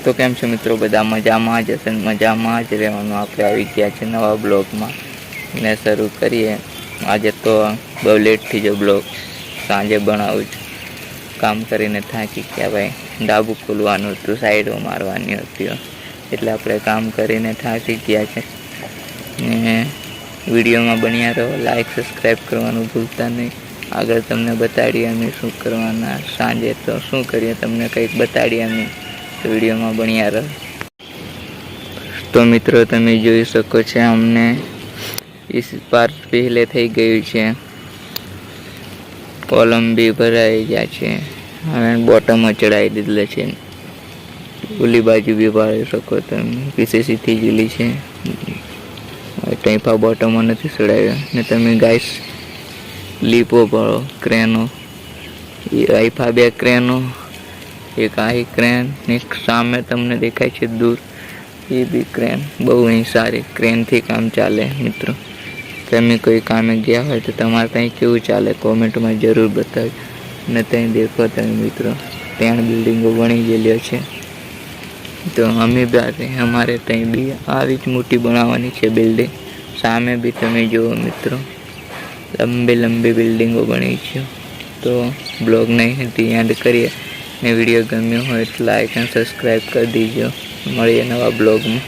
તો કેમ છો મિત્રો, બધા મજામાં જ હશે, મજામાં જ રહેવાનું. આપણે આવી ગયા છે નવા બ્લોગમાં ને શરૂ કરીએ. આજે તો બહુ લેટથી જો બ્લોગ સાંજે બનાવું છું. કામ કરીને થાકી ગયા ભાઈ. ડાબુ ખોલવાનું હતું, સાઈડો મારવાની હતી, એટલે આપણે કામ કરીને થાકી ગયા છે. ને વિડીયોમાં બન્યા રહો, લાઈક સબસ્ક્રાઈબ કરવાનું ભૂલતા નહીં. આગળ તમને બતાડીએ અમે શું કરવાના, સાંજે તો શું કરીએ તમને કંઈક બતાડીએ અમે. તો વિડીયોમાં બન્યા રહો. તો મિત્રો તમે જોઈ શકો છો, અમને इस पार्ट પહેલે થઈ ગયું છે. કોલમ બી ભરાઈ ગયા છે. હવે બોટમ ચડાવી દીધેલા છે. ઓલી બાજુ બી ભરી શકો તમે, પીસીસી થઈ ગયેલી છે. ટાઈપા બોટમ નથી ચડાવ્યો ને તમે ગાઈસ લીપો ભરો ક્રેનો. આઈફા બે ક્રેનો, એક આહી ક્રેન ને સામે તમને દેખાય છે દૂર એ બી ક્રેન. બહુ અહીં સારી ક્રેનથી કામ ચાલે મિત્રો. તમે કોઈ કામે ગયા હોય તો તમારે ત્યાં કેવું ચાલે કોમેન્ટમાં જરૂર બતાવજો. ને ત્યાં દેખો તમે મિત્રો, ત્યાં બિલ્ડિંગો બની ગયેલી છે. તો અમે અમારે ત્યાં બી આવી જ મોટી બનાવવાની છે બિલ્ડિંગ. સામે બી તમે જુઓ મિત્રો, લંબી લંબી બિલ્ડિંગો બની છે. તો બ્લોગને અહીંથી એન્ડ કરીએ. ને વિડીયો ગમ્યો હોય તો લાઈક અને સબસ્ક્રાઈબ કરી દીજો. મળીએ નવા બ્લોગમાં.